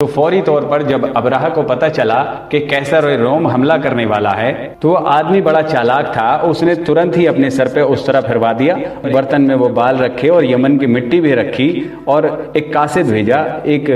تو فوری طور پر جب ابرہہ کو پتہ چلا کہ کیسر روم حملہ کرنے والا ہے تو وہ آدمی بڑا چالاک تھا، اس نے ترنت ہی اپنے سر پہ اس طرح پھروا دیا، برتن میں وہ بال رکھے اور یمن کی مٹی بھی رکھی اور ایک قاصد بھیجا، ایک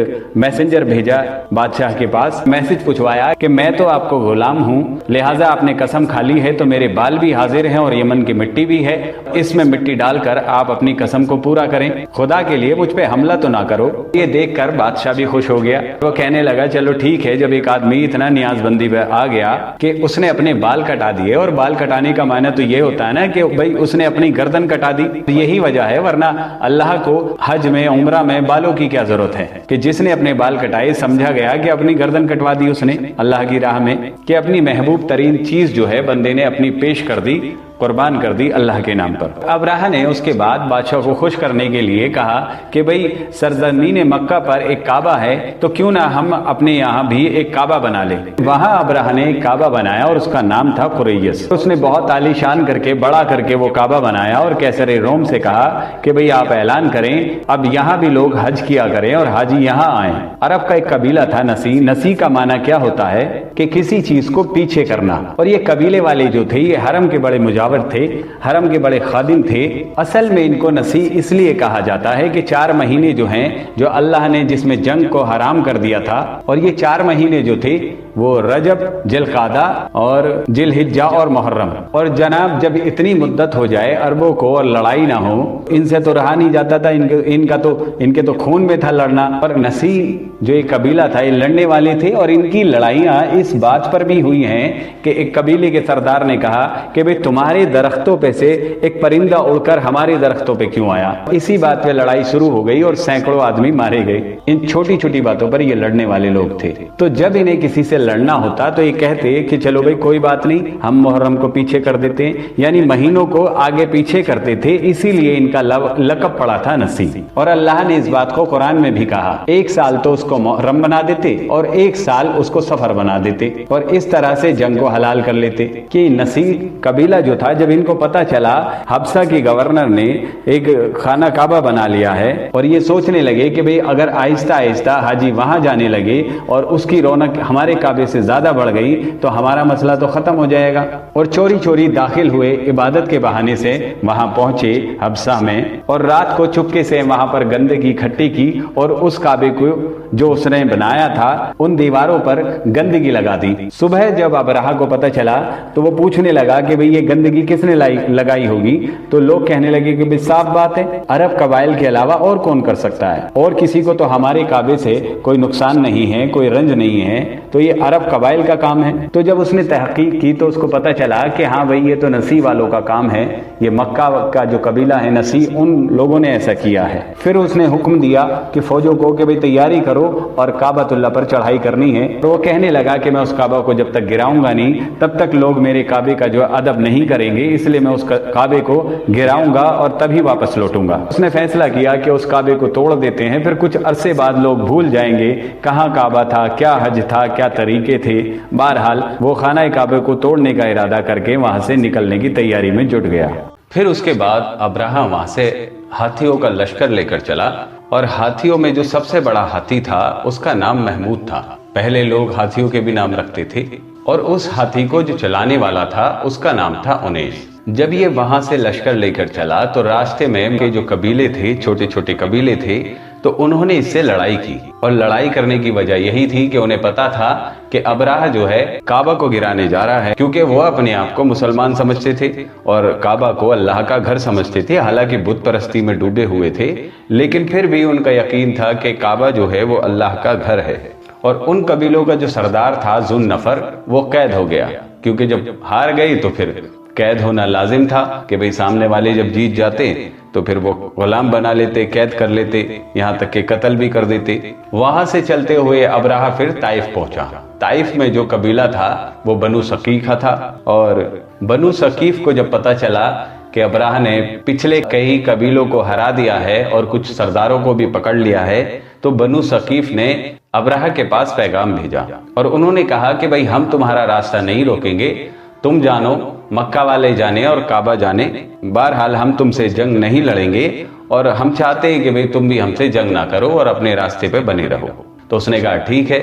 میسنجر بھیجا بادشاہ کے پاس، میسج پوچھوایا کہ میں تو آپ کو غلام ہوں، لہٰذا آپ نے قسم کھا لی ہے تو میرے بال بھی حاضر ہیں اور یمن کی مٹی بھی ہے، اس میں مٹی ڈال کر آپ اپنی قسم کو پورا کریں، خدا کے لیے مجھ پہ حملہ تو نہ کرو۔ یہ دیکھ کر بادشاہ بھی خوش ہو گیا، وہ کہنے لگا چلو ٹھیک ہے۔ جب ایک آدمی اتنا نیاز بندی پہ آ گیا کہ اس نے اپنے بال کٹا دیے، اور بال کٹانے کا معنی تو یہ ہوتا ہے نا کہ بھئی اس نے اپنی گردن کٹا دی، یہی وجہ ہے، ورنہ اللہ کو حج میں عمرہ میں بالوں کی کیا ضرورت ہے کہ جس نے اپنے بال کٹائے سمجھا گیا کہ اپنی گردن کٹوا دی اس نے اللہ کی راہ میں، کہ اپنی محبوب ترین چیز جو ہے بندے نے اپنی پیش کر دی، قربان کر دی اللہ کے نام پر۔ ابرہہ نے اس کے بعد بادشاہ کو خوش کرنے کے لیے کہا کہ بھئی سرزمین مکہ پر ایک کعبہ ہے تو کیوں نہ ہم اپنے یہاں بھی ایک کعبہ بنا لیں۔ وہاں ابرہہ نے ایک کعبہ بنایا اور اس کا نام تھا قریس۔ اس نے بہت عالیشان کر کے بڑا کر کے وہ کعبہ بنایا اور کیسر روم سے کہا کہ بھئی آپ اعلان کریں اب یہاں بھی لوگ حج کیا کریں اور حاجی یہاں آئیں۔ عرب کا ایک قبیلہ تھا نسی۔ نسی کا معنی کیا ہوتا ہے کہ کسی چیز کو پیچھے کرنا، اور یہ قبیلے والے جو تھے یہ حرم کے بڑے مجاور تھے، حرم کے بڑے خادم تھے۔ اصل میں ان کو نسی اس لیے کہا جاتا ہے کہ 4 مہینے جو ہیں جو اللہ نے جس میں جنگ کو حرام کر دیا تھا، اور یہ 4 مہینے جو تھے وہ رجب، ذوالقعدہ اور ذی الحجہ اور محرم، اور جناب جب اتنی مدت ہو جائے عربوں کو اور لڑائی نہ ہو، ان سے تو رہا نہیں جاتا تھا، ان کے تو خون میں تھا لڑنا، اور نسی جو ایک قبیلہ تھا یہ لڑنے والے تھے، اور ان کی لڑائیاں اس بات پر بھی ہوئی ہیں کہ ایک قبیلے کے سردار نے کہا کہ بھئی تمہارے درختوں پہ سے ایک پرندہ اڑ کر ہمارے درختوں پہ کیوں آیا، اسی بات پہ لڑائی شروع ہو گئی اور سینکڑوں آدمی مارے گئے۔ ان چھوٹی چھوٹی باتوں پر یہ لڑنے والے لوگ تھے۔ تو جب انہیں کسی سے لڑنا ہوتا تو یہ کہتے کہ چلو بھئی کوئی بات نہیں، ہم محرم کو پیچھے کر دیتے ہیں، یعنی مہینوں کو آگے پیچھے کرتے تھے، اسی لیے ان کا لقب پڑا تھا نسی۔ اور اللہ نے اس بات کو قرآن میں بھی کہا، 1 سال تو اس کو محرم بنا دیتے اور 1 سال اس کو سفر بنا دیتے، اور اس طرح سے جنگ کو حلال کر لیتے۔ کہ نسی قبیلہ جو تھا جب ان کو پتا چلا حبشہ کی گورنر نے ایک خانہ کعبہ بنا لیا ہے، اور یہ سوچنے لگے کہ بھئی اگر آہستہ آہستہ حاجی وہاں جانے لگے اور اس کی رونق ہمارے کعبے سے زیادہ بڑھ گئی تو ہمارا مسئلہ تو ختم ہو جائے گا، اور چوری چوری داخل ہوئے، عبادت کے بہانے سے وہاں پہنچے حبشہ میں، اور رات کو چپکے سے وہاں پر گندگی اکٹھی کی اور اس کعبے کو جو اس نے بنایا تھا ان دیواروں پر گندگی لگا دی۔ صبح جب ابرہہ کو پتہ چلا تو وہ پوچھنے لگا کہ بھئی یہ گندگی کس نے لگائی ہوگی، تو لوگ کہنے لگے کہ بھئی صاف بات ہے، عرب قبائل کے علاوہ اور کون کر سکتا ہے، اور کسی کو تو ہمارے کعبے سے کوئی نقصان نہیں ہے، کوئی رنج نہیں ہے، تو یہ عرب قبائل کا کام ہے۔ تو جب اس نے تحقیق کی تو اس کو پتہ چلا کہ ہاں بھئی یہ تو نسی والوں کا کام ہے، یہ مکہ کا جو قبیلہ ہے نسی، ان لوگوں نے ایسا کیا ہے۔ پھر اس نے حکم دیا کہ فوجوں کو کہ بھئی تیاری کرو اور کعبۃ اللہ پر چڑھائی کرنی ہے۔ تو وہ کہنے لگا کہ میں اس کعبہ کو جب تک گراؤں گا نہیں تب تک لوگ میرے کعبے کا جو ادب نہیں کریں گے، اس لیے میں اس کعبے کو گراؤں گا اور تبھی واپس لوٹوں گا۔ اس نے فیصلہ کیا کہ اس کعبے کو توڑ دیتے ہیں، پھر کچھ عرصے بعد لوگ بھول جائیں گے کہاں کعبہ تھا، کیا حج تھا، کیا طریقے تھے۔ بہرحال وہ خانہ کعبے کو توڑنے کا ارادہ کر کے وہاں سے نکلنے کی تیاری میں جٹ گیا۔ پھر اس کے بعد ابرہہ وہاں سے ہاتھیوں کا لشکر لے کر چلا، اور ہاتھیوں میں جو سب سے بڑا ہاتھی تھا اس کا نام محمود تھا۔ پہلے لوگ ہاتھیوں کے بھی نام رکھتے تھے، اور اس ہاتھی کو جو چلانے والا تھا اس کا نام تھا انیس۔ جب یہ وہاں سے لشکر لے کر چلا تو راستے میں کے جو قبیلے تھے، چھوٹے چھوٹے قبیلے تھے، تو انہوں نے اس سے لڑائی کی، اور لڑائی کرنے کی وجہ یہی تھی کہ انہیں پتا تھا کہ ابرہہ جو ہے کعبہ کو گرانے جا رہا ہے، کیونکہ وہ اپنے آپ کو مسلمان سمجھتے تھے اور کعبہ کو اللہ کا گھر سمجھتے تھے، حالانکہ بت پرستی میں ڈوبے ہوئے تھے، لیکن پھر بھی ان کا یقین تھا کہ کعبہ جو ہے وہ اللہ کا گھر ہے۔ اور ان قبیلوں کا جو سردار تھا ذو النفر، وہ قید ہو گیا، کیونکہ جب ہار گئی تو پھر قید ہونا لازم تھا کہ بھئی سامنے والے جب جیت جاتے تو پھر وہ غلام بنا لیتے، قید کر لیتے، یہاں تک کہ قتل بھی کر دیتے۔ وہاں سے چلتے ہوئے ابرہہ پھر طائف پہنچا۔ طائف میں جو قبیلہ تھا وہ بنو ثقیفہ تھا، اور بنو ثقیف کو جب پتا چلا کہ ابرہہ نے پچھلے کئی قبیلوں کو ہرا دیا ہے اور کچھ سرداروں کو بھی پکڑ لیا ہے، تو بنو ثقیف نے ابرہہ کے پاس پیغام بھیجا، اور انہوں نے کہا کہ بھئی ہم تمہارا راستہ نہیں روکیں گے، تم جانو، مکہ والے جانے اور کعبہ جانے، بہرحال ہم تم سے جنگ نہیں لڑیں گے، اور ہم چاہتے ہیں کہ بھئی تم بھی ہم سے جنگ نہ کرو اور اپنے راستے پہ بنے رہو۔ تو اس نے کہا ٹھیک ہے